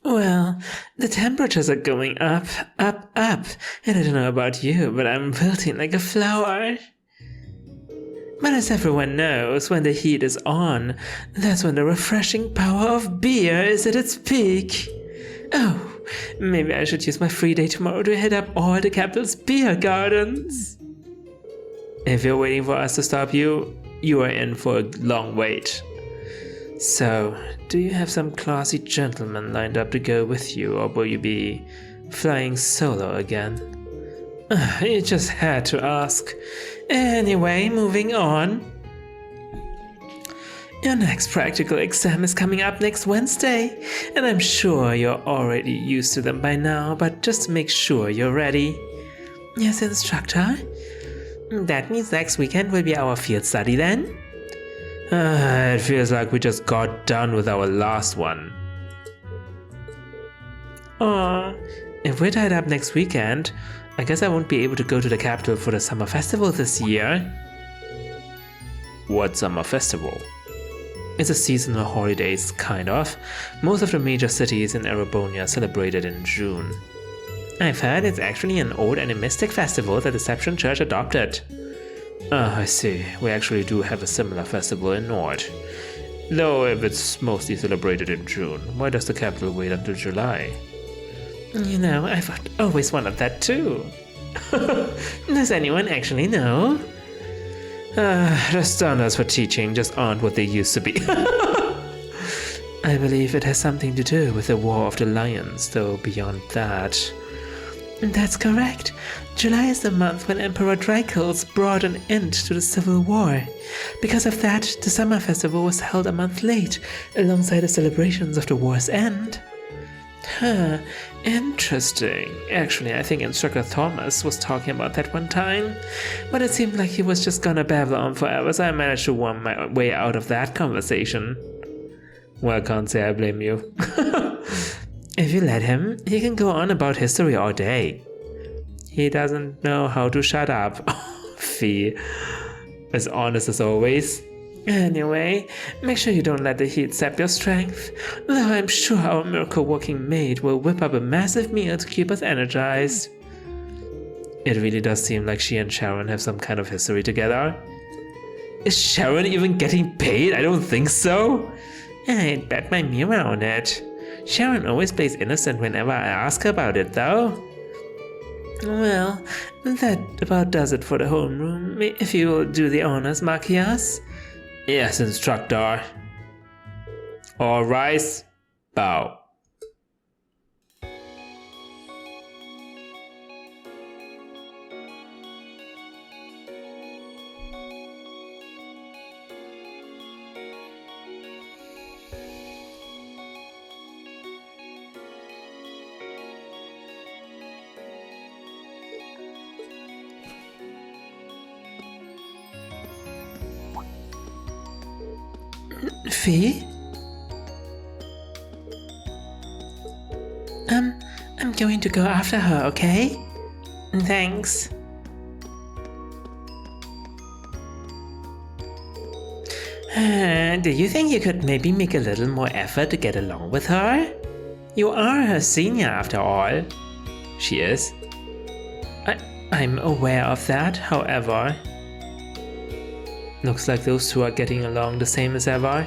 Well, the temperatures are going up, up, up, and I don't know about you, but I'm wilting like a flower. But as everyone knows, when the heat is on, that's when the refreshing power of beer is at its peak. Oh, maybe I should use my free day tomorrow to hit up all the capital's beer gardens. If you're waiting for us to stop you, you are in for a long wait. So, do you have some classy gentlemen lined up to go with you, or will you be flying solo again? You just had to ask. Anyway, moving on. Your next practical exam is coming up next Wednesday, and I'm sure you're already used to them by now, but just to make sure you're ready. Yes, instructor? That means next weekend will be our field study then? It feels like we just got done with our last one. If we're tied up next weekend, I guess I won't be able to go to the capital for the summer festival this year. What summer festival? It's a seasonal holidays, kind of. Most of the major cities in Erebonia celebrate it in June. I've heard it's actually an old animistic festival that the Deception Church adopted. I see. We actually do have a similar festival in Nord. Though if it's mostly celebrated in June, why does the capital wait until July? You know, I've always wanted that too. Does anyone actually know? The standards for teaching just aren't what they used to be. I believe it has something to do with the War of the Lions, though beyond that... That's correct. July is the month when Emperor Dracos brought an end to the Civil War. Because of that, the summer festival was held a month late, alongside the celebrations of the war's end. Huh, interesting. Actually, I think Instructor Thomas was talking about that one time, but it seemed like he was just gonna babble on forever, so I managed to worm my way out of that conversation. Well, I can't say I blame you. If you let him, he can go on about history all day. He doesn't know how to shut up. Fee. As honest as always. Anyway, make sure you don't let the heat sap your strength, though I'm sure our miracle working maid will whip up a massive meal to keep us energized. It really does seem like she and Sharon have some kind of history together. Is Sharon even getting paid? I don't think so. I'd bet my mirror on it. Sharon always plays innocent whenever I ask her about it, though. Well, that about does it for the homeroom. If you will do the honors, Machias. Yes, instructor. All rise. Bow. Fee? I'm going to go after her, okay? Thanks. Do you think you could maybe make a little more effort to get along with her? You are her senior after all. She is. I'm aware of that, however. Looks like those two are getting along the same as ever.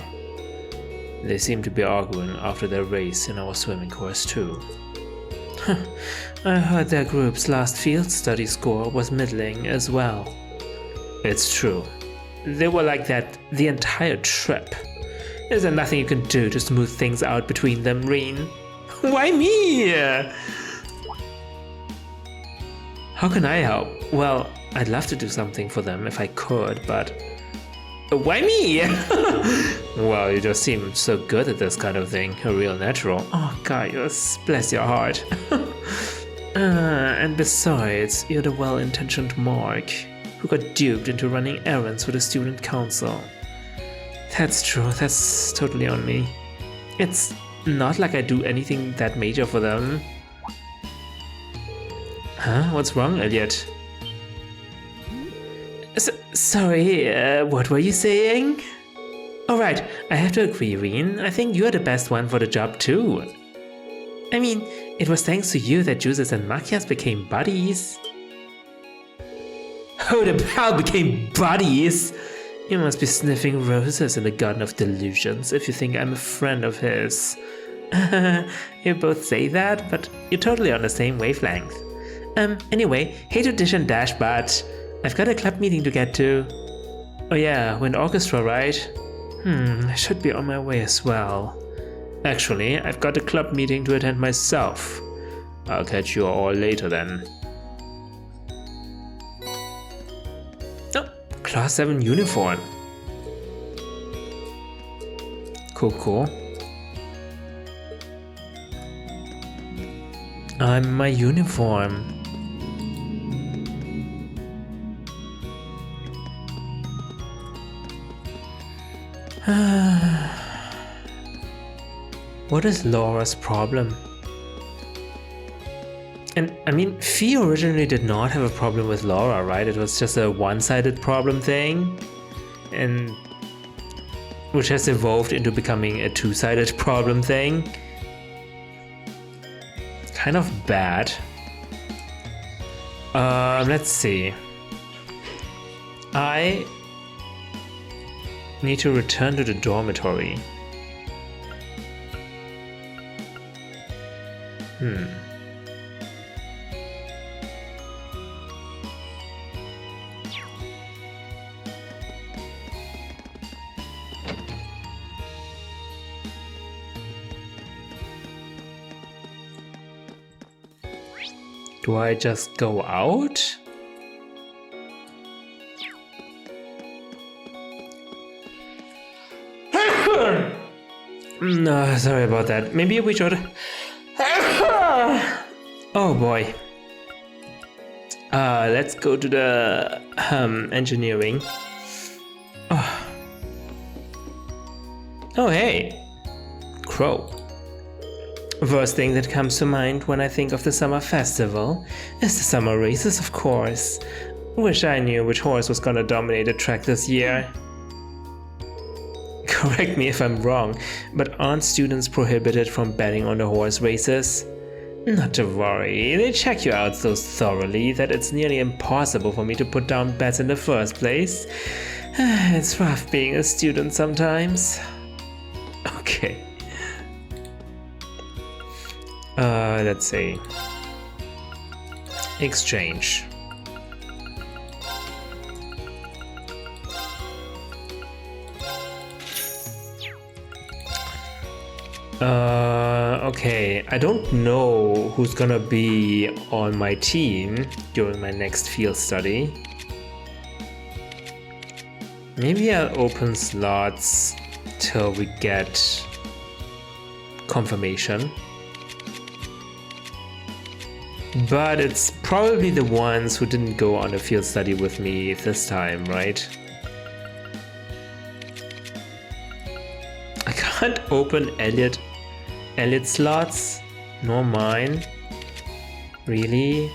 They seem to be arguing after their race in our swimming course too. I heard their group's last field study score was middling as well. It's true. They were like that the entire trip. Is there nothing you can do to smooth things out between them, Rean? Why me? How can I help? Well, I'd love to do something for them if I could, but... Why me? Well, you just seem so good at this kind of thing, a real natural. Oh, Gaius, bless your heart. And besides, you're the well-intentioned Mark, who got duped into running errands for the student council. That's true, that's totally on me. It's not like I do anything that major for them. Huh? What's wrong, Elliot? Sorry, what were you saying? Alright, I have to agree, Rean. I think you're the best one for the job too. I mean, it was thanks to you that Juices and Machias became buddies. Who the hell became buddies? You must be sniffing roses in the Garden of Delusions if you think I'm a friend of his. You both say that, but you're totally on the same wavelength. Anyway, hate to dish and dash, but I've got a club meeting to get to. Oh yeah, wind orchestra, right? I should be on my way as well. Actually, I've got a club meeting to attend myself. I'll catch you all later then. Oh, Class 7 uniform. Cool. I'm my uniform. What is Laura's problem? And I mean, Fee originally did not have a problem with Laura, right? It was just a one-sided problem thing, and which has evolved into becoming a two-sided problem thing. Kind of bad. Let's see. I need to return to the dormitory. Do I just go out? No, sorry about that. Maybe we should... Oh boy. Let's go to the engineering. Oh hey, Crow. First thing that comes to mind when I think of the summer festival is the summer races, of course. Wish I knew which horse was gonna dominate the track this year. Correct me if I'm wrong, but aren't students prohibited from betting on the horse races? Not to worry, they check you out so thoroughly that it's nearly impossible for me to put down bets in the first place. It's rough being a student sometimes. Okay. Let's see. Exchange. Okay, I don't know who's gonna be on my team during my next field study. Maybe I'll open slots till we get confirmation. But it's probably the ones who didn't go on a field study with me this time, right? I can't open Elliot slots, nor mine. Really?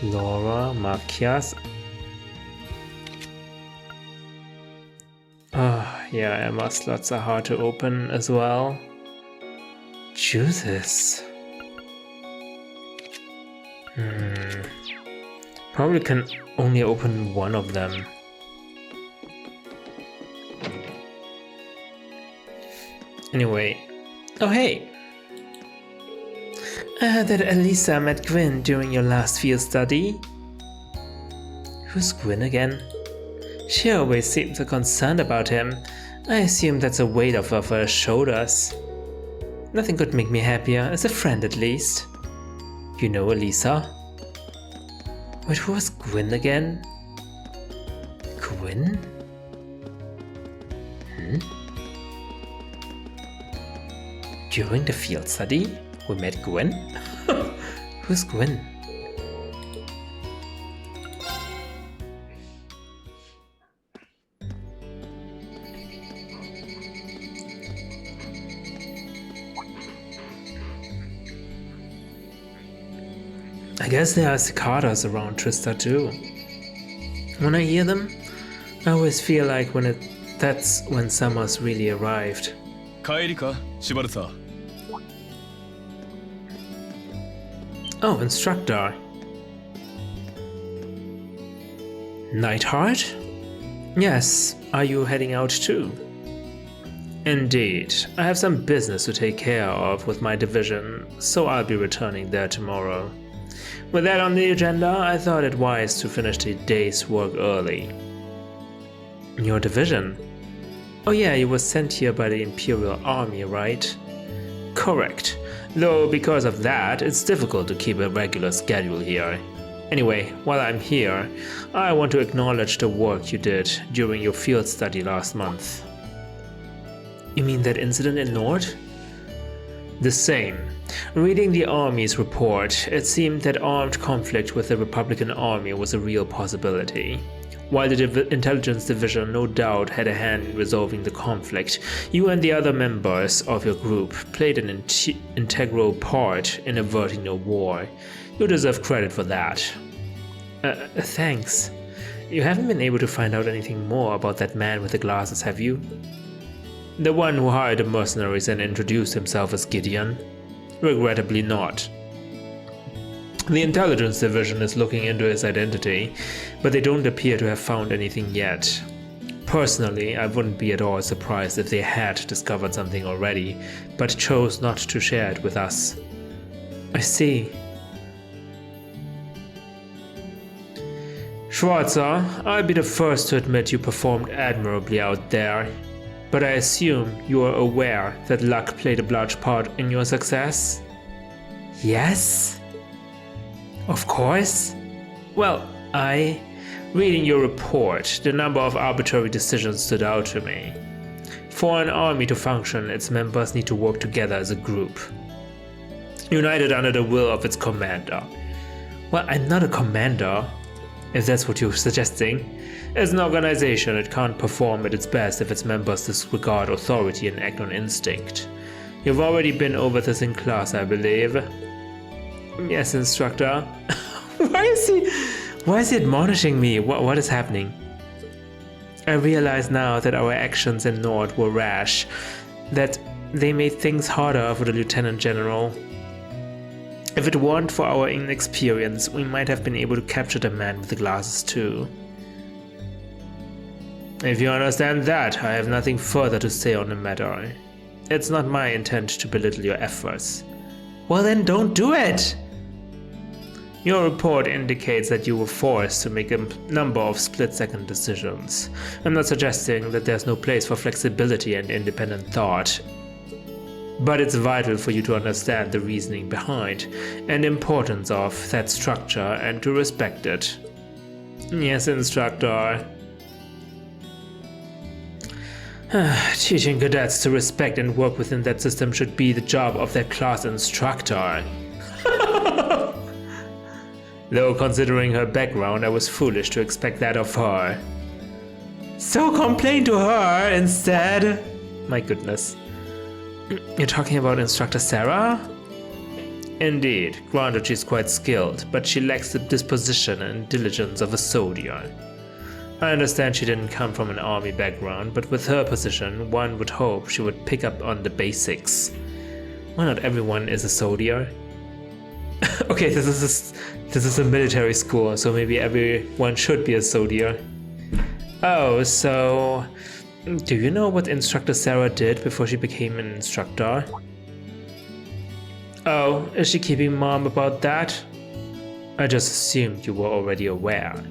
Laura, Machias. Yeah, Emma slots are hard to open as well. Juices. Probably can only open one of them. Anyway. Oh hey! I heard that Elisa met Gwyn during your last field study. Who's Gwyn again? She always seemed so concerned about him. I assume that's a weight off of her shoulders. Nothing could make me happier, as a friend at least. You know Elisa? Wait, who was Gwyn again? Gwyn? During the field study, we met Gwyn? Who's Gwyn? I guess there are cicadas around Trista too. When I hear them, I always feel like that's when summer's really arrived. 帰りか、シバルサー。Oh, instructor. Nightheart? Yes, are you heading out too? Indeed, I have some business to take care of with my division, so I'll be returning there tomorrow. With that on the agenda, I thought it wise to finish the day's work early. Your division? Oh yeah, you were sent here by the Imperial Army, right? Correct, though because of that, it's difficult to keep a regular schedule here. Anyway, while I'm here, I want to acknowledge the work you did during your field study last month. You mean that incident in Nord? The same. Reading the Army's report, it seemed that armed conflict with the Republican Army was a real possibility. While the Intelligence Division no doubt had a hand in resolving the conflict, you and the other members of your group played an integral part in averting the war. You deserve credit for that. Thanks. You haven't been able to find out anything more about that man with the glasses, have you? The one who hired the mercenaries and introduced himself as Gideon? Regrettably not. The Intelligence Division is looking into his identity, but they don't appear to have found anything yet. Personally, I wouldn't be at all surprised if they had discovered something already, but chose not to share it with us. I see. Schwarzer, I'll be the first to admit you performed admirably out there, but I assume you are aware that luck played a large part in your success? Yes? Of course. Well, reading your report, the number of arbitrary decisions stood out to me. For an army to function, its members need to work together as a group, united under the will of its commander. Well, I'm not a commander, if that's what you're suggesting. As an organization, it can't perform at its best if its members disregard authority and act on instinct. You've already been over this in class, I believe. Yes, instructor. Why is he admonishing me? What is happening? I realize now that our actions in Nord were rash, that they made things harder for the Lieutenant General. If it weren't for our inexperience, we might have been able to capture the man with the glasses too. If you understand that, I have nothing further to say on the matter. It's not my intent to belittle your efforts. Well then, don't do it! Your report indicates that you were forced to make a number of split-second decisions. I'm not suggesting that there's no place for flexibility and independent thought, but it's vital for you to understand the reasoning behind and importance of that structure and to respect it. Yes, instructor. Teaching cadets to respect and work within that system should be the job of that class instructor. Though considering her background, I was foolish to expect that of her. So complain to her instead. My goodness. You're talking about Instructor Sarah? Indeed, granted she's quite skilled, but she lacks the disposition and diligence of a soldier. I understand she didn't come from an army background, but with her position, one would hope she would pick up on the basics. Why not everyone is a soldier? Okay, this is a military school, so maybe everyone should be a soldier. Oh, so do you know what Instructor Sarah did before she became an instructor? Oh, is she keeping mum about that? I just assumed you were already aware.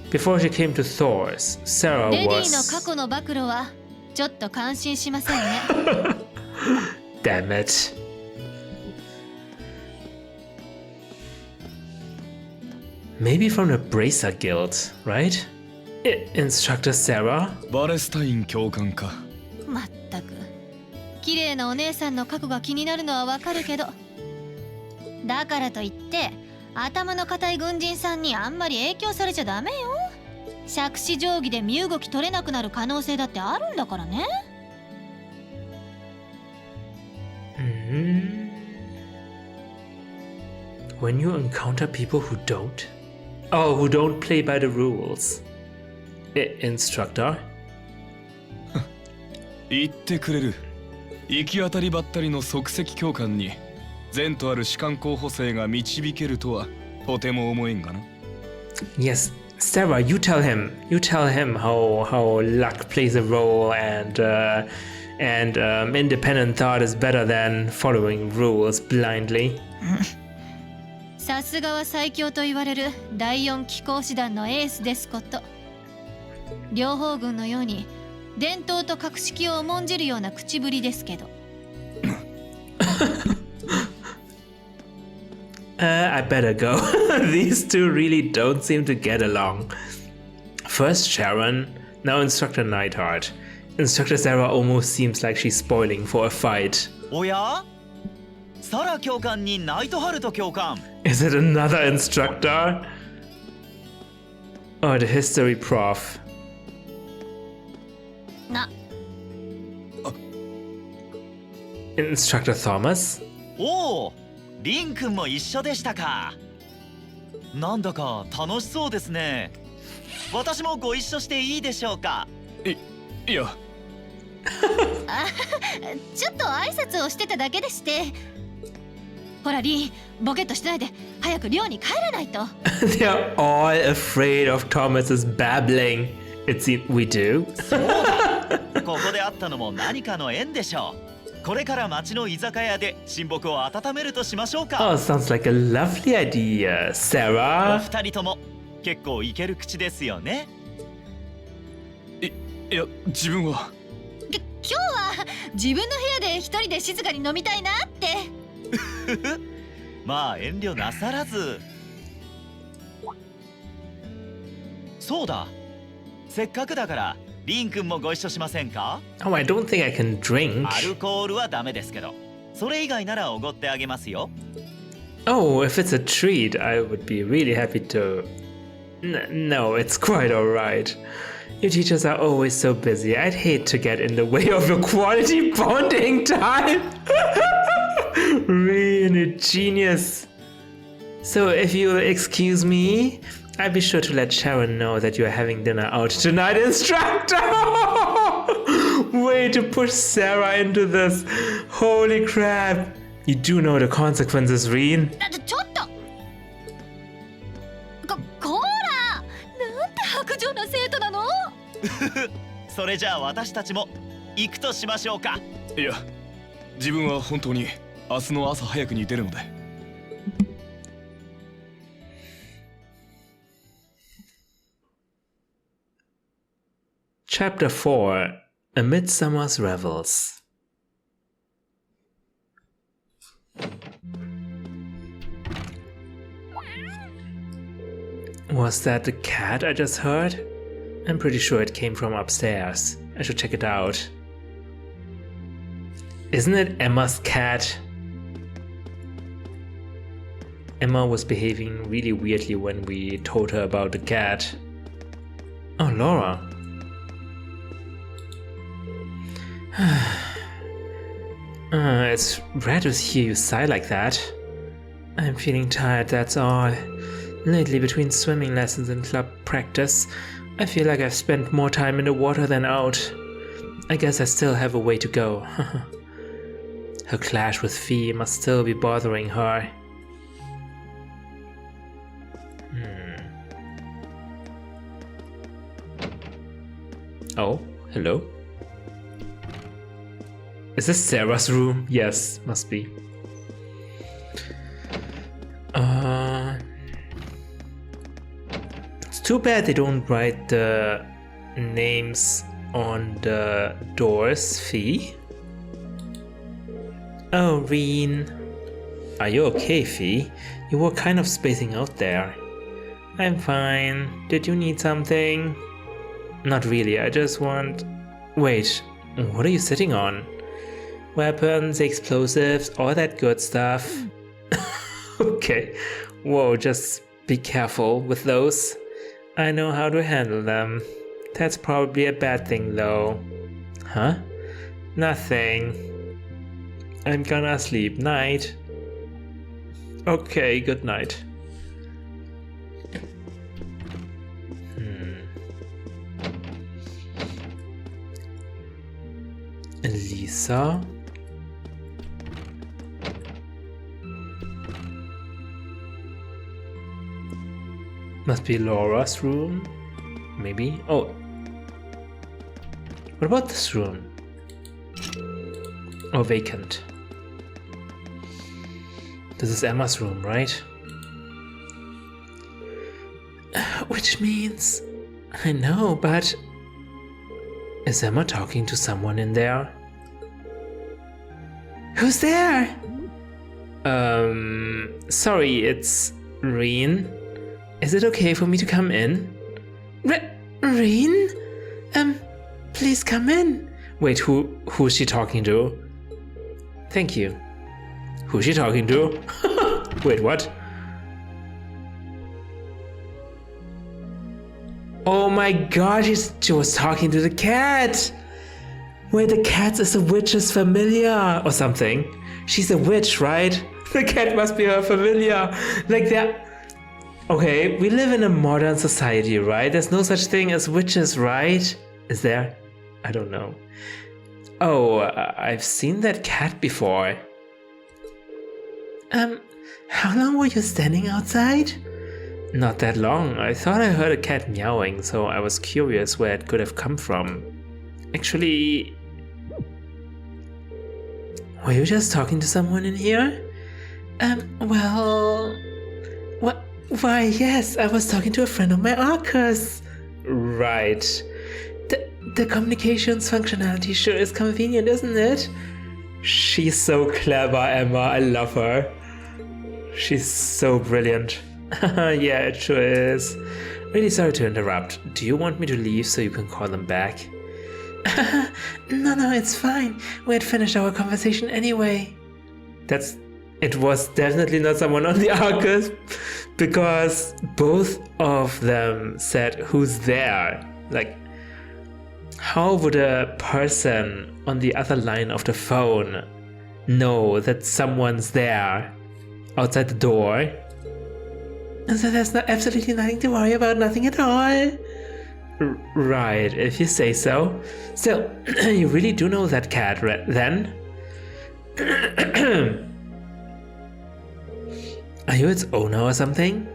Before she came to Thors, Sarah was... Damn it. Maybe from the Bracer Guild, right? Instructor Sarah? バレスタイン教官か。まったく。綺麗なお姉さんの過去が気になるのはわかるけど。だからといって、頭の固い軍人さんにあんまり影響されちゃダメよ。杓子定規で身動き取れなくなる可能性だってあるんだからね。When you encounter people who don't? Oh, who don't play by the rules. Instructor? 言ってくれる。行き当たりばったりの即席教官に善とある士官候補生が導けるとはとても思えんがな。 Yes, Sarah, you tell him. You tell him how luck plays a role and independent thought is better than following rules blindly. さすがは最強と言われる第4機甲師団のエースですこと。両方軍のように伝統と格式を重んじるような口ぶりですけど。I better go. These two really don't seem to get along. First Sharon, now Instructor Neidhart. Instructor Sarah almost seems like she's spoiling for a fight. おやサラ教官にナイトハルト教官。 Is it another instructor? Or the history prof? な、Instructor Thomas? おお、リン君も一緒でしたか。なんだか楽しそうですね。私もご一緒していいでしょうか。いや、あ、ちょっと挨拶をしてただけでして。ほらリン、ボケっとしてないで早く寮に帰らないと。They're all afraid of Thomas's babbling. It seems we do. そうだ。ここで会ったのも何かの縁でしょう。これから町の居酒屋で親睦を温めるとしましょうか。 Oh, sounds like a lovely idea, お Sarah. 二人とも結構イケる口ですよね。いや、自分は。今日は自分の部屋で一人で静かに飲みたいなって。まあ遠慮なさらず。そうだ、せっかくだからリン君もご一緒しませんか。 Oh, I don't think I can drink. アルコールはダメですけど、それ以外ならおごってあげますよ。 Oh, if it's a treat, I would be really happy to. No, it's quite alright. You teachers are always so busy. I'd hate to get in the way of your quality bonding time. Really genius. So if you'll excuse me, I'd be sure to let Sharon know that you're having dinner out tonight, instructor! Way to push Sarah into this. Holy crap. You do know the consequences, Rean. ちょっとこら、なんて薄情な生徒なの。それじゃあ私たちも行くとしましょうか。いや、自分は本当に明日の朝早くに出るので。Chapter 4 A Midsummer's Revels. Was that the cat I just heard? I'm pretty sure it came from upstairs. I should check it out. Isn't it Emma's cat? Emma was behaving really weirdly when we told her about the cat. Oh, Laura. It's rare to hear you sigh like that. I'm feeling tired, that's all. Lately, between swimming lessons and club practice, I feel like I've spent more time in the water than out. I guess I still have a way to go. Her clash with Fee must still be bothering her. Oh, hello? Is this Sarah's room? Yes, must be. It's too bad they don't write the names on the doors, Fee. Oh, Rean. Are you okay, Fee? You were kind of spacing out there. I'm fine. Did you need something? Not really, I just want... Wait, what are you sitting on? Weapons, explosives, all that good stuff. Okay, whoa, just be careful with those. I know how to handle them. That's probably a bad thing though. Huh? Nothing. I'm gonna sleep. Night. Okay, good night. Lisa. Must be Laura's room. Maybe. Oh. What about this room? Oh, vacant. This is Emma's room, right? Which means... I know, but... Is Emma talking to someone in there? Who's there? Sorry, it's Rean. Is it okay for me to come in? Rean? Please come in. Wait, who's she talking to? Thank you. Who's she talking to? Wait, what? Oh my god, she was talking to the cat! Wait, the cat is a witch's familiar or something. She's a witch, right? The cat must be her familiar. Like that. Okay, we live in a modern society, right? There's no such thing as witches, right? Is there? I don't know. Oh, I've seen that cat before. How long were you standing outside? Not that long. I thought I heard a cat meowing, so I was curious where it could have come from. Actually... Were you just talking to someone in here? Well... What? Why, yes, I was talking to a friend of my Arcus. Right. The communications functionality sure is convenient, isn't it? She's so clever, Emma. I love her. She's so brilliant. Yeah, it sure is. Really sorry to interrupt. Do you want me to leave so you can call them back? No, it's fine. We had finished our conversation anyway. It was definitely not someone on the Arcus, because both of them said, who's there? Like, how would a person on the other line of the phone know that someone's there outside the door? And so there's absolutely nothing to worry about, nothing at all. Right, if you say so. So, you really do know that cat, then? Are you its owner or something?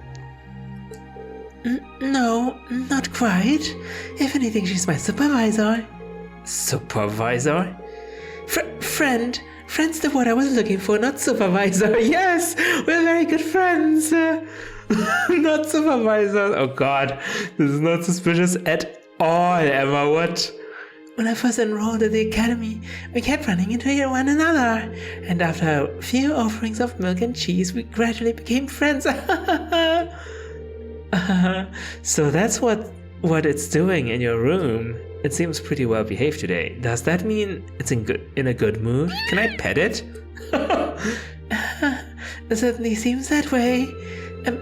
No, not quite. If anything, she's my supervisor. Supervisor? Friend. Friend's the word I was looking for, not supervisor. Yes, we're very good friends. Not supervisor. Oh god, this is not suspicious at all, Emma. What? When I first enrolled at the academy, we kept running into one another, and after a few offerings of milk and cheese, we gradually became friends. So that's what it's doing in your room. It seems pretty well behaved today. Does that mean it's in a good mood? Can I pet it? It certainly seems that way.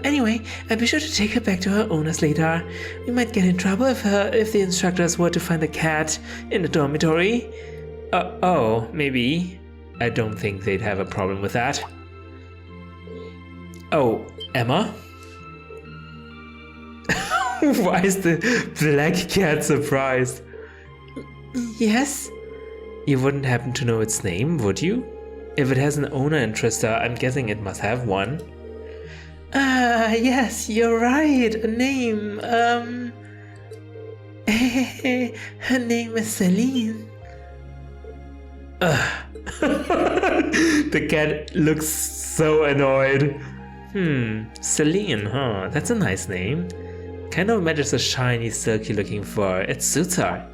Anyway, be sure to take her back to her owners later. We might get in trouble if the instructors were to find the cat in the dormitory. Oh, maybe. I don't think they'd have a problem with that. Oh, Emma? Why is the black cat surprised? Yes? You wouldn't happen to know its name, would you? If it has an owner in Trista, I'm guessing it must have one. Yes, you're right. A name. Her name is Celine. The cat looks so annoyed. Celine, huh? That's a nice name. Kind of matches the shiny, silky looking fur. It suits her.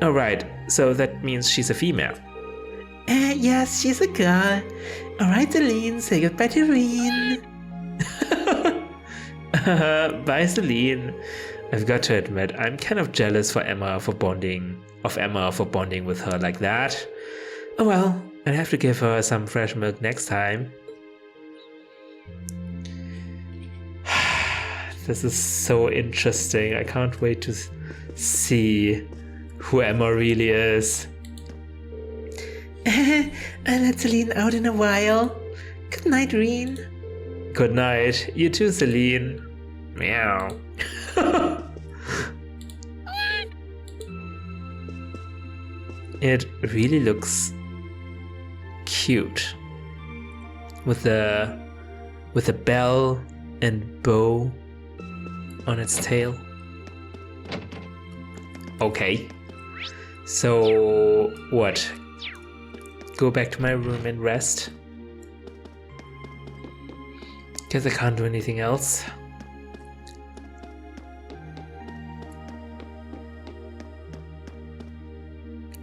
Alright, so that means she's a female. Yes, she's a girl. Alright, Celine, say goodbye to Rean. Bye, Celine. I've got to admit, I'm kind of jealous for Emma for bonding with her like that. Oh well, I'll have to give her some fresh milk next time. This is so interesting. I can't wait to see who Emma really is. I'll let Celine out in a while. Good night, Rean. Good night. You too, Celine. Meow. It really looks cute. With the bell and bow on its tail. Okay. So, what? Go back to my room and rest? Guess I can't do anything else.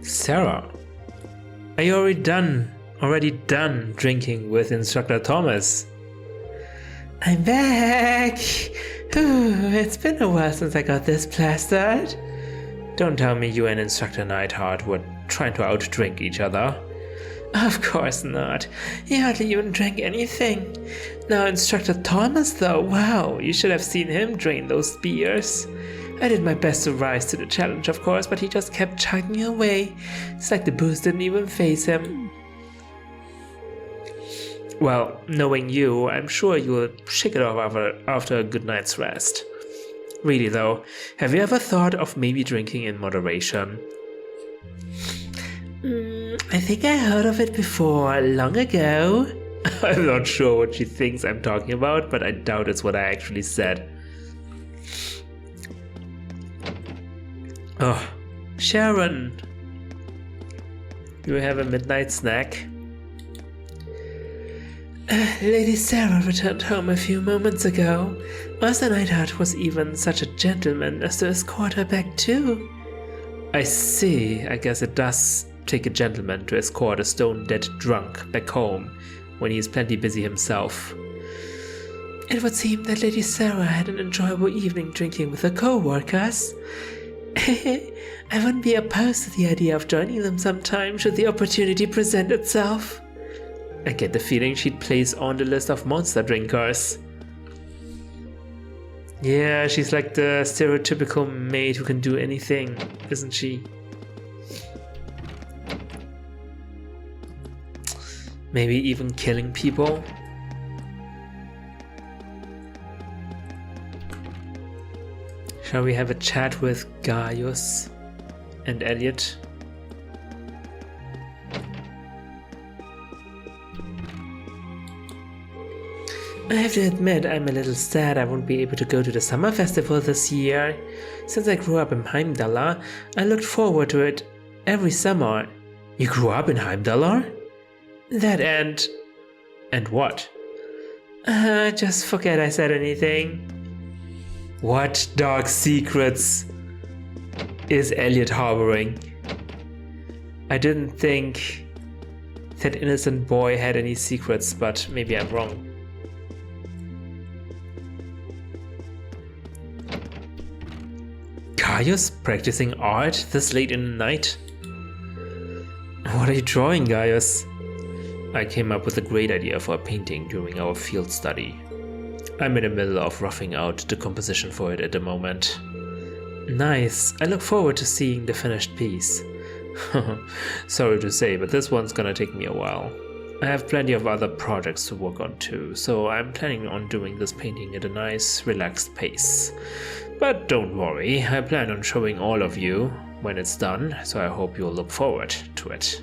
Sarah, are you already done drinking with Instructor Thomas? I'm back! It's been a while since I got this plastered. Don't tell me you and Instructor Neidhart were trying to outdrink each other. Of course not. He hardly even drank anything. Now Instructor Thomas though, wow, you should have seen him drain those beers. I did my best to rise to the challenge, of course, but he just kept chugging away. It's like the booze didn't even faze him. Well, knowing you, I'm sure you'll shake it off after a good night's rest. Really though, have you ever thought of maybe drinking in moderation? I think I heard of it before, long ago. I'm not sure what she thinks I'm talking about, but I doubt it's what I actually said. Oh, Sharon! You have a midnight snack? Lady Sarah returned home a few moments ago. Master Neidhart was even such a gentleman as to escort her back too. I see. I guess it does take a gentleman to escort a stone-dead drunk back home when he is plenty busy himself. It would seem that Lady Sarah had an enjoyable evening drinking with her co-workers. I wouldn't be opposed to the idea of joining them sometime should the opportunity present itself. I get the feeling she'd place on the list of monster drinkers. Yeah, she's like the stereotypical maid who can do anything, isn't she? Maybe even killing people? Shall we have a chat with Gaius and Elliot? I have to admit, I'm a little sad I won't be able to go to the summer festival this year. Since I grew up in Heimdallr, I looked forward to it every summer. You grew up in Heimdallr? That and... And what? Just forget I said anything. What dark secrets is Elliot harboring? I didn't think that innocent boy had any secrets, but maybe I'm wrong. Gaius practicing art this late in the night? What are you drawing, Gaius? I came up with a great idea for a painting during our field study. I'm in the middle of roughing out the composition for it at the moment. Nice, I look forward to seeing the finished piece. Sorry to say, but this one's gonna take me a while. I have plenty of other projects to work on too, so I'm planning on doing this painting at a nice, relaxed pace. But don't worry, I plan on showing all of you when it's done, so I hope you'll look forward to it.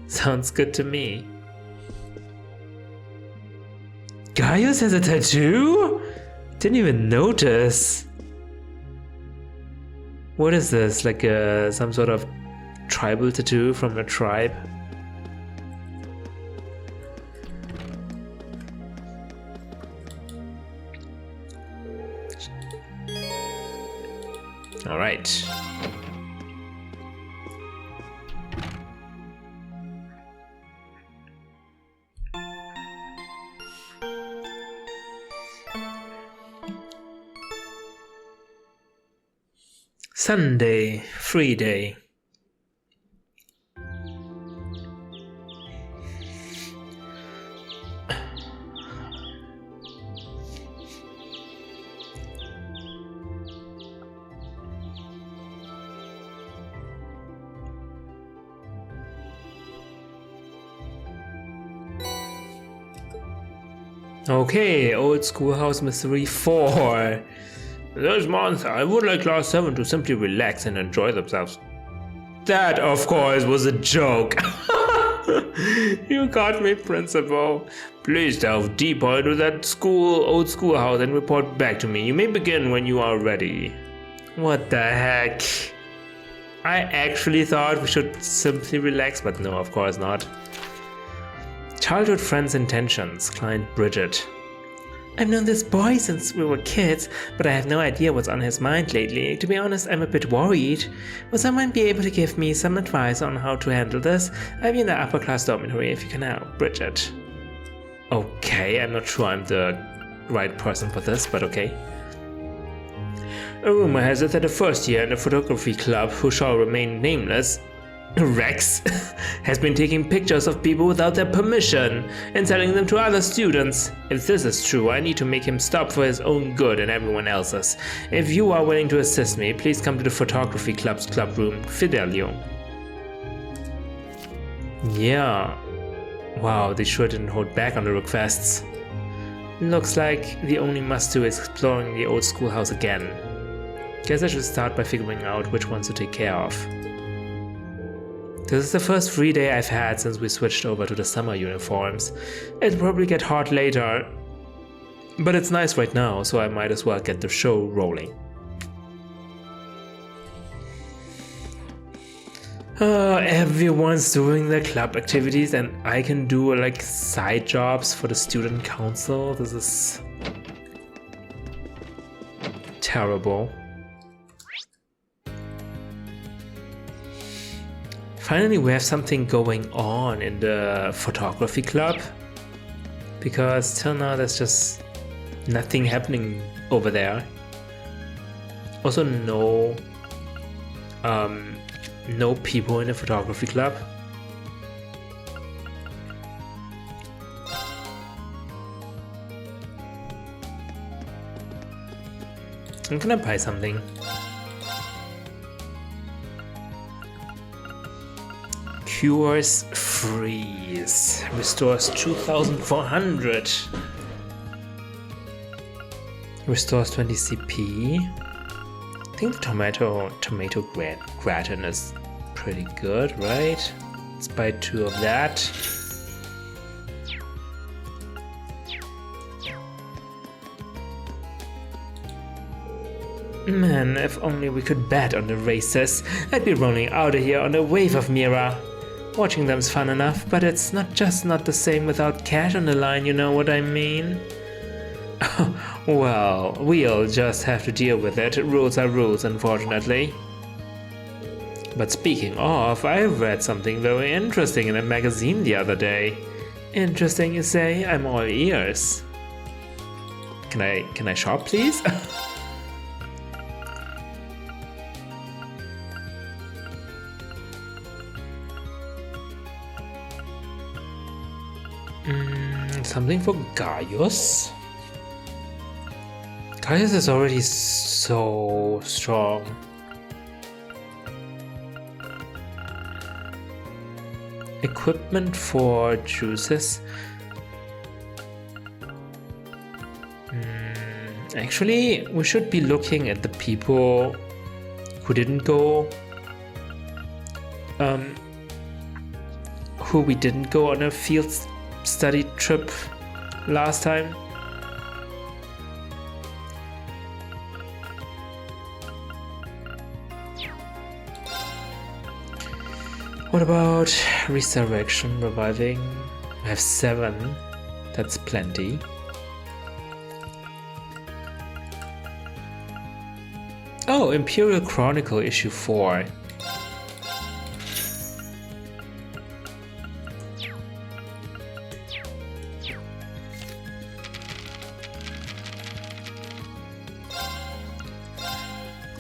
Sounds good to me. Gaius has a tattoo? Didn't even notice. What is this? Like some sort of tribal tattoo from a tribe? All right. Sunday, free day. Okay, Old Schoolhouse Mystery 4. This month, I would like Class 7 to simply relax and enjoy themselves. That, of course, was a joke. You got me, Principal. Please delve deeper into that old schoolhouse and report back to me. You may begin when you are ready. What the heck? I actually thought we should simply relax, but no, of course not. Childhood friends' intentions, client Bridget. I've known this boy since we were kids, but I have no idea what's on his mind lately. To be honest, I'm a bit worried. Will someone be able to give me some advice on how to handle this? I'll be in the upper class dormitory if you can help. Bridget. Okay, I'm not sure I'm the right person for this, but okay. A rumor has it that a first year in the photography club, who shall remain nameless, Rex, has been taking pictures of people without their permission and selling them to other students. If this is true, I need to make him stop for his own good and everyone else's. If you are willing to assist me, please come to the photography club's club room, Fidelio. Yeah. Wow, they sure didn't hold back on the requests. Looks like the only must-do is exploring the old schoolhouse again. Guess I should start by figuring out which ones to take care of. This is the first free day I've had since we switched over to the summer uniforms. It'll probably get hot later, but it's nice right now, so I might as well get the show rolling. Everyone's doing their club activities and I can do like side jobs for the student council. This is terrible. Finally, we have something going on in the photography club, because till now there's just nothing happening over there. Also, no people in the photography club. I'm gonna buy something. Cures freeze. Restores 2400. Restores 20 CP. I think the tomato gratin is pretty good, right? Let's buy 2 of that. Man, if only we could bet on the races. I'd be rolling out of here on a wave of Mira. Watching them's fun enough, but it's not the same without cash on the line, you know what I mean? Well, we'll just have to deal with it. Rules are rules, unfortunately. But speaking of, I read something very interesting in a magazine the other day. Interesting, you say? I'm all ears. Can I shop, please? Something for Gaius? Gaius is already so strong. Equipment for juices. Actually, we should be looking at the people who didn't go. Who we didn't go on a field study trip last time. What about resurrection, reviving? I have 7. That's plenty. Oh, Imperial Chronicle issue 4.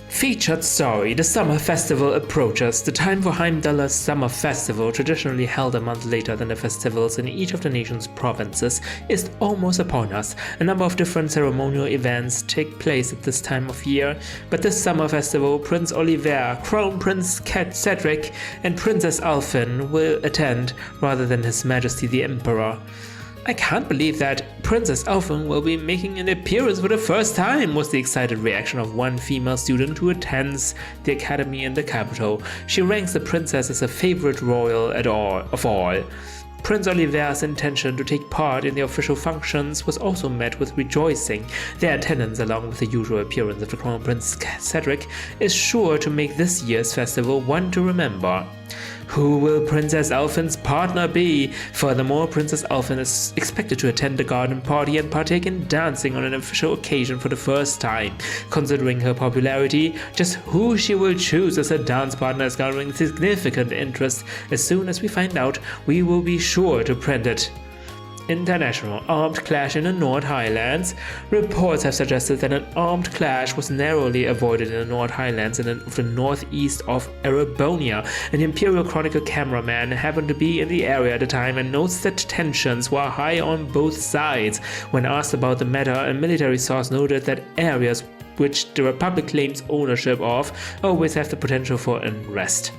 Featured story: the summer festival approaches. The time for Heimdallr's summer festival, traditionally held a month later than the festivals in each of the nation's provinces, is almost upon us. A number of different ceremonial events take place at this time of year, but this summer festival, Prince Oliver, Crown Prince Cedric, and Princess Alfin will attend rather than His Majesty the Emperor. I can't believe that Princess Elfin will be making an appearance for the first time, was the excited reaction of one female student who attends the academy in the capital. She ranks the princess as a favorite royal of all. Prince Oliver's intention to take part in the official functions was also met with rejoicing. Their attendance, along with the usual appearance of the Crown Prince Cedric, is sure to make this year's festival one to remember. Who will Princess Elfin's partner be? Furthermore, Princess Elfin is expected to attend the garden party and partake in dancing on an official occasion for the first time. Considering her popularity, just who she will choose as her dance partner is gathering significant interest. As soon as we find out, we will be sure to print it. International armed clash in the North Highlands. Reports have suggested that an armed clash was narrowly avoided in the North Highlands of the northeast of Erebonia. An Imperial Chronicle cameraman happened to be in the area at the time and notes that tensions were high on both sides. When asked about the matter, a military source noted that areas which the Republic claims ownership of always have the potential for unrest.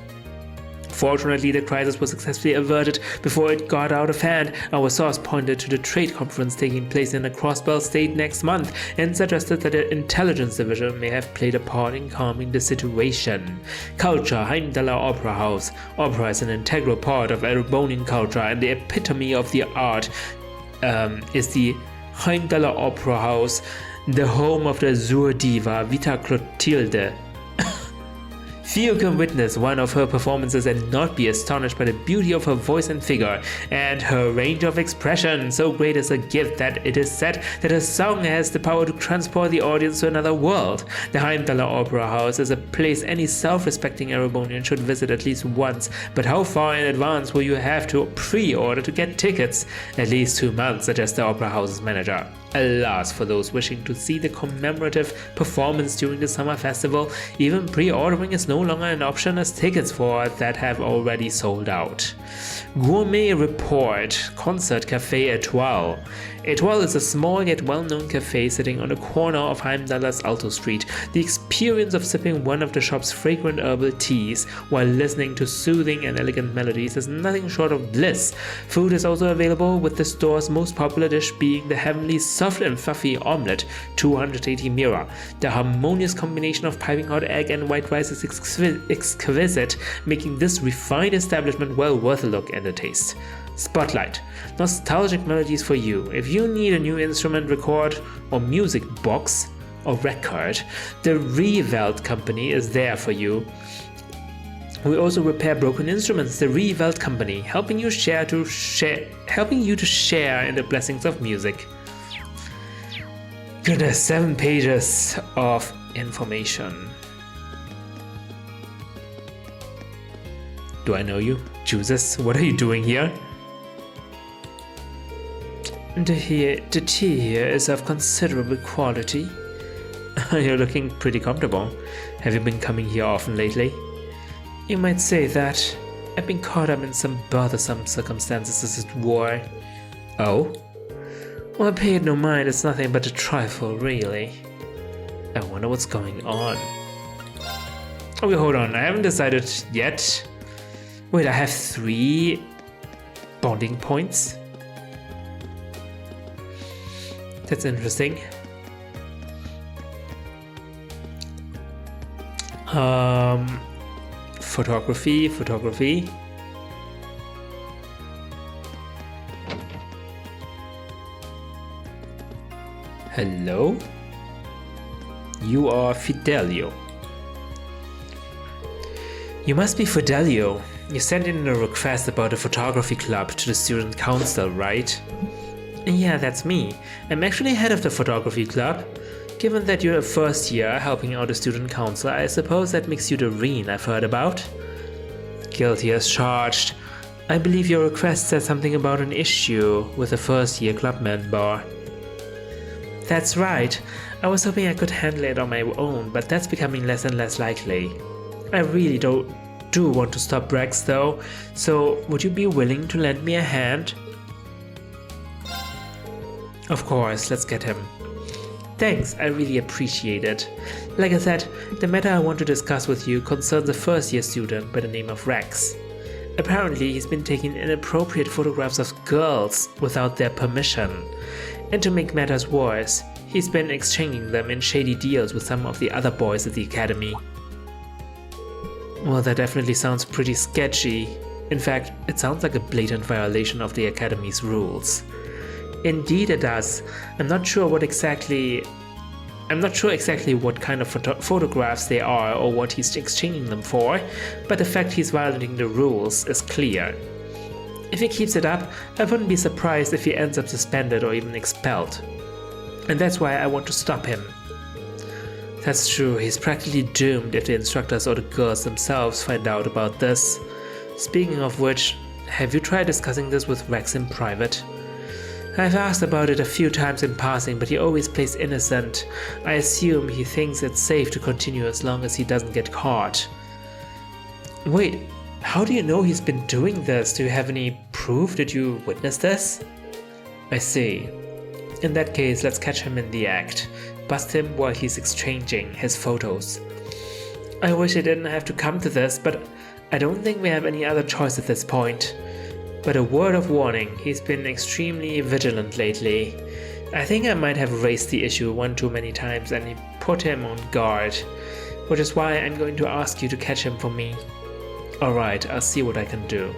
Fortunately, the crisis was successfully averted before it got out of hand. Our source pointed to the trade conference taking place in the Crossbell State next month and suggested that the intelligence division may have played a part in calming the situation. Culture. Heimdallr Opera House. Opera is an integral part of Erebonian culture, and the epitome of the art is the Heimdallr Opera House, the home of the Azure diva Vita Clotilde. Few can witness one of her performances and not be astonished by the beauty of her voice and figure, and her range of expression. So great is her gift that it is said that her song has the power to transport the audience to another world. The Heimdallr Opera House is a place any self-respecting Erebonian should visit at least once, but how far in advance will you have to pre-order to get tickets? At least 2 months, suggests the Opera House's manager. Alas, for those wishing to see the commemorative performance during the summer festival, even pre-ordering is no longer an option as tickets for that have already sold out. Gourmet Report. Concert Cafe Etoile. Etoile is a small yet well-known cafe sitting on the corner of Heimdallr's Alto Street. The experience of sipping one of the shop's fragrant herbal teas while listening to soothing and elegant melodies is nothing short of bliss. Food is also available, with the store's most popular dish being the heavenly soft and fluffy omelette, 280 mira. The harmonious combination of piping hot egg and white rice is exquisite, making this refined establishment well worth a look and a taste. Spotlight. Nostalgic melodies for you. If you need a new instrument, record, or music box or record, the Revelt Company is there for you. We also repair broken instruments. The Revelt Company, helping you to share in the blessings of music. Goodness, 7 pages of information. Do I know you? Jesus, what are you doing here? The tea here is of considerable quality. You're looking pretty comfortable. Have you been coming here often lately? You might say that. I've been caught up in some bothersome circumstances as it were. Oh? Well, pay it no mind, it's nothing but a trifle, really. I wonder what's going on. Okay, hold on, I haven't decided yet. Wait, I have 3 bonding points? That's interesting. Photography. Hello? You are Fidelio. You must be Fidelio. You sent in a request about a photography club to the student council, right? Yeah, that's me. I'm actually head of the photography club. Given that you're a first year helping out the student council, I suppose that makes you the Rean I've heard about. Guilty as charged. I believe your request said something about an issue with a first year club member. That's right. I was hoping I could handle it on my own, but that's becoming less and less likely. I really do want to stop Rex though, so would you be willing to lend me a hand? Of course, let's get him. Thanks, I really appreciate it. Like I said, the matter I want to discuss with you concerns a first year student by the name of Rex. Apparently, he's been taking inappropriate photographs of girls without their permission. And to make matters worse, he's been exchanging them in shady deals with some of the other boys at the academy. Well, that definitely sounds pretty sketchy. In fact, it sounds like a blatant violation of the academy's rules. Indeed it does. I'm not sure exactly what kind of photographs they are or what he's exchanging them for, but the fact he's violating the rules is clear. If he keeps it up, I wouldn't be surprised if he ends up suspended or even expelled. And that's why I want to stop him. That's true, he's practically doomed if the instructors or the girls themselves find out about this. Speaking of which, have you tried discussing this with Rex in private? I've asked about it a few times in passing, but he always plays innocent. I assume he thinks it's safe to continue as long as he doesn't get caught. Wait, how do you know he's been doing this? Do you have any proof? Did you witness this? I see. In that case, let's catch him in the act. Bust him while he's exchanging his photos. I wish it didn't have to come to this, but I don't think we have any other choice at this point. But a word of warning, he's been extremely vigilant lately. I think I might have raised the issue one too many times and put him on guard, which is why I'm going to ask you to catch him for me. Alright, I'll see what I can do.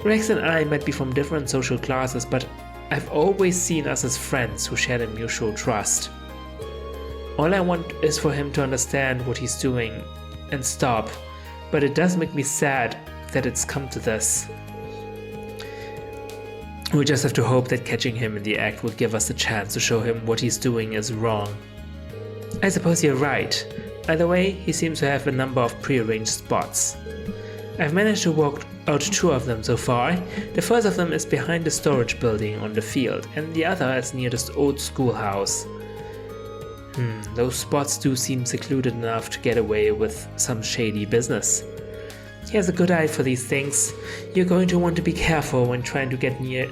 Rex and I might be from different social classes, but I've always seen us as friends who share a mutual trust. All I want is for him to understand what he's doing and stop, but it does make me sad that it's come to this. We just have to hope that catching him in the act will give us the chance to show him what he's doing is wrong. I suppose you're right. Either way, he seems to have a number of prearranged spots. I've managed to work out 2 of them so far. The first of them is behind the storage building on the field, and the other is near this old schoolhouse. Those spots do seem secluded enough to get away with some shady business. He has a good eye for these things. You're going to want to be careful when trying to get near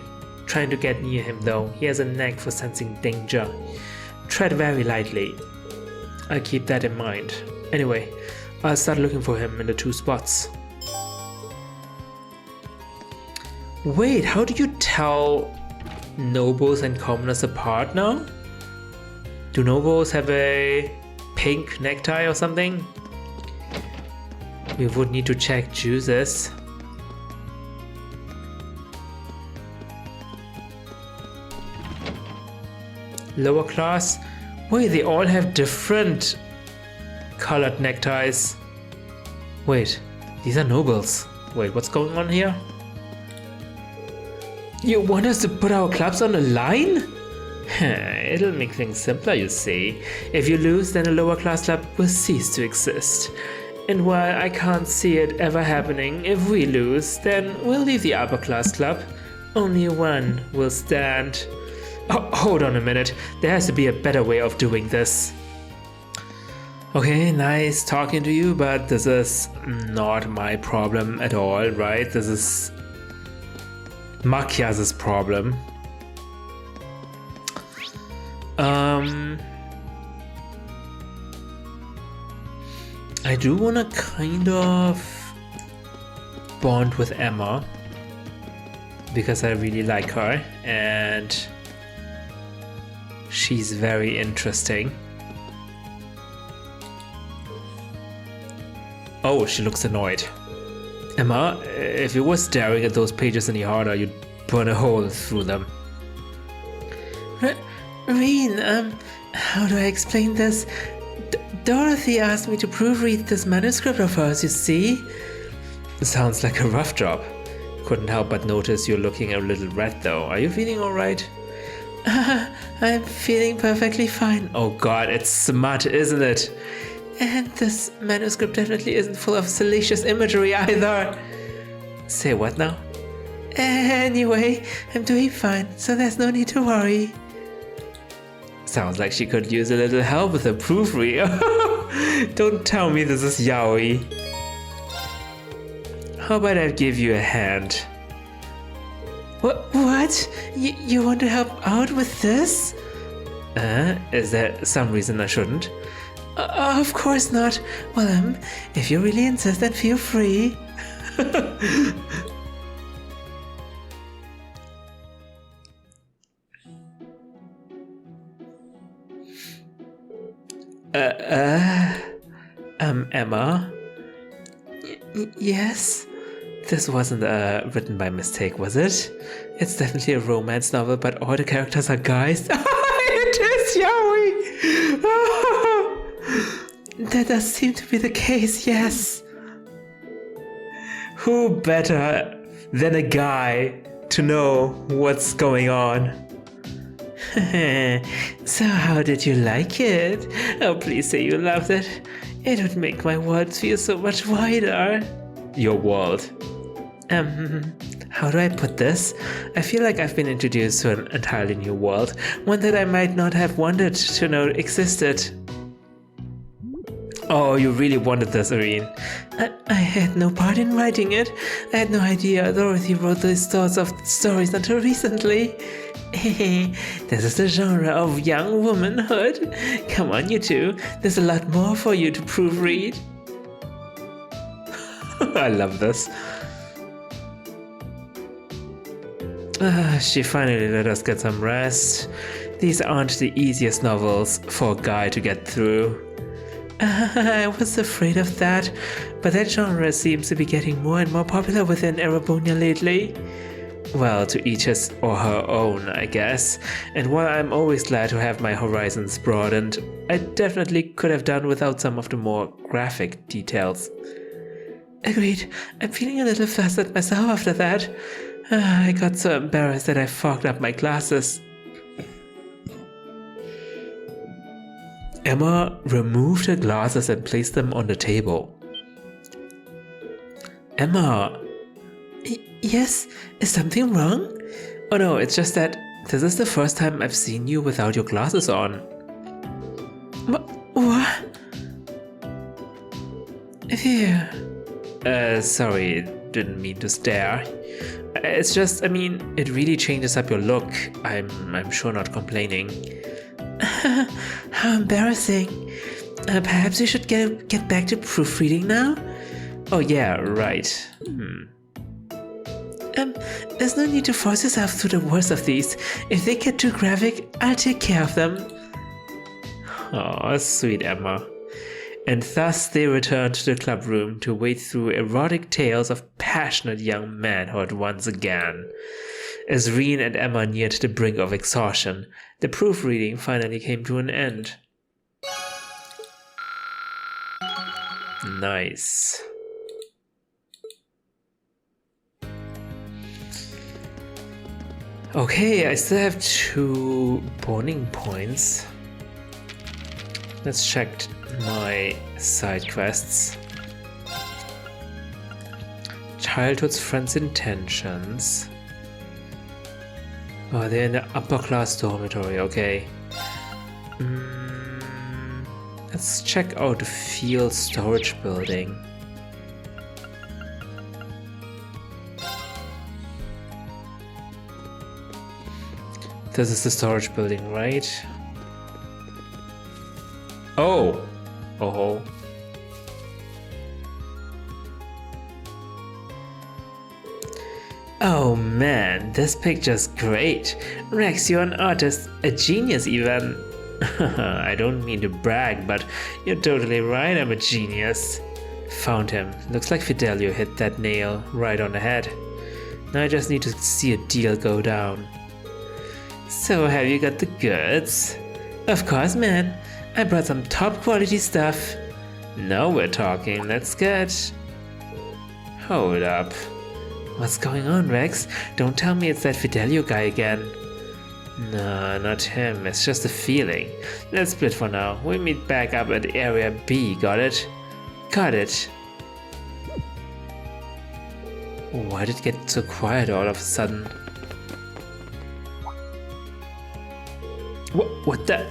him though. He has a knack for sensing danger. Tread very lightly. I'll keep that in mind. Anyway, I'll start looking for him in the 2 spots. Wait, how do you tell nobles and commoners apart now? Do nobles have a pink necktie or something? We would need to check juices. Lower class? Wait, they all have different colored neckties. Wait, these are nobles. Wait, what's going on here? You want us to put our clubs on a line? It'll make things simpler, you see. If you lose, then a lower class club will cease to exist. And while I can't see it ever happening, if we lose, then we'll leave the upper class club. Only one will stand. Oh, hold on a minute. There has to be a better way of doing this. Okay, nice talking to you, but this is not my problem at all, right? This is Makias's problem. I do want to kind of bond with Emma because I really like her and she's very interesting. Oh, she looks annoyed. Emma, if you were staring at those pages any harder, you'd burn a hole through them. Rean, how do I explain this? Dorothy asked me to proofread this manuscript of hers, you see? Sounds like a rough job. Couldn't help but notice you're looking a little red though. Are you feeling alright? I'm feeling perfectly fine. Oh god, it's smut, isn't it? And this manuscript definitely isn't full of salacious imagery either. Say what now? Anyway, I'm doing fine, so there's no need to worry. Sounds like she could use a little help with a proofread. Don't tell me this is yaoi. How about I give you a hand? What? You want to help out with this? Is there some reason I shouldn't? Of course not. Well, if you really insist, then feel free. Emma? Yes? This wasn't written by mistake, was it? It's definitely a romance novel, but all the characters are guys. It is Yowie! That does seem to be the case, yes. Who better than a guy to know what's going on? So how did you like it? Oh, please say you loved it. It would make my world feel so much wider. Your world. How do I put this? I feel like I've been introduced to an entirely new world, one that I might not have wanted to know existed. Oh, you really wanted this, Rean. I had no part in writing it. I had no idea Dorothy wrote these sorts of stories until recently. This is the genre of young womanhood. Come on, you two. There's a lot more for you to proofread. I love this. She finally let us get some rest. These aren't the easiest novels for a guy to get through. I was afraid of that, but that genre seems to be getting more and more popular within Erebonia lately. Well, to each his or her own, I guess. And while I'm always glad to have my horizons broadened, I definitely could have done without some of the more graphic details. Agreed. I'm feeling a little flustered myself after that. I got so embarrassed that I fogged up my glasses. Emma removed her glasses and placed them on the table. Emma! Yes? Is something wrong? Oh no, it's just that this is the first time I've seen you without your glasses on. What? Here. Sorry, didn't mean to stare. It's just, I mean, it really changes up your look. I'm sure not complaining. How embarrassing. Perhaps we should get back to proofreading now? Oh yeah, right. There's no need to force yourself through the worst of these. If they get too graphic, I'll take care of them. Oh, sweet Emma. And thus they returned to the club room to wade through erotic tales of passionate young manhood once again. As Rean and Emma neared the brink of exhaustion, the proofreading finally came to an end. Nice. Okay, I still have 2 burning points. Let's check my side quests. Childhood's friends' intentions. Oh, they're in the upper class dormitory, okay. Let's check out the field storage building. This is the storage building, right? Oh! Oh. Oh man, this picture's great. Rex, you're an artist, a genius even. I don't mean to brag, but you're totally right, I'm a genius. Found him. Looks like Fidelio hit that nail right on the head. Now I just need to see a deal go down. So have you got the goods? Of course, man. I brought some top quality stuff. Now we're talking, let's get... Hold up. What's going on, Rex? Don't tell me it's that Fidelio guy again. Nah, not him, it's just a feeling. Let's split for now. We'll meet back up at Area B, got it? Got it. Why did it get so quiet all of a sudden? What the?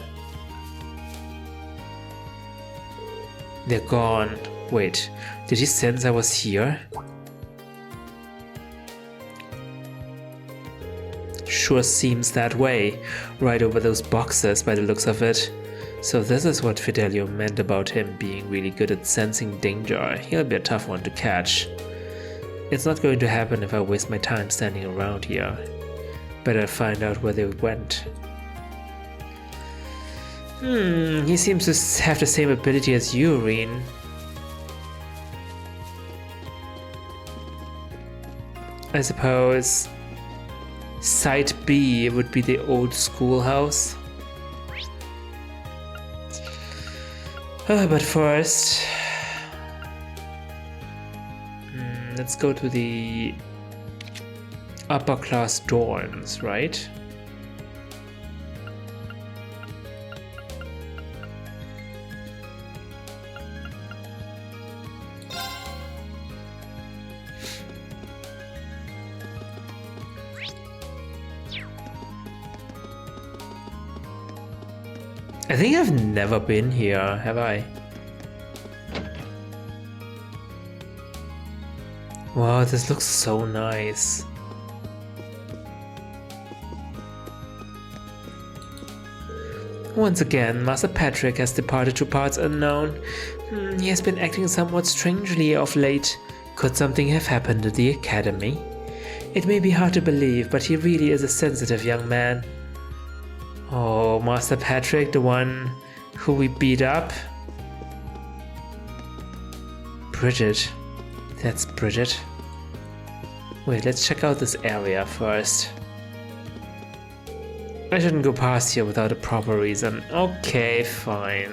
They're gone. Wait, did he sense I was here? Sure seems that way, right over those boxes by the looks of it. So this is what Fidelio meant about him being really good at sensing danger. He'll be a tough one to catch. It's not going to happen if I waste my time standing around here. Better find out where they went. He seems to have the same ability as you, Rean. I suppose Site B would be the old schoolhouse. But first, let's go to the upper class dorms, right? I think I've never been here, have I? Wow, this looks so nice. Once again, Master Patrick has departed to parts unknown. He has been acting somewhat strangely of late. Could something have happened at the academy? It may be hard to believe, but he really is a sensitive young man. Oh, Master Patrick, the one who we beat up? Bridget. That's Bridget. Wait, let's check out this area first. I shouldn't go past here without a proper reason. Okay, fine.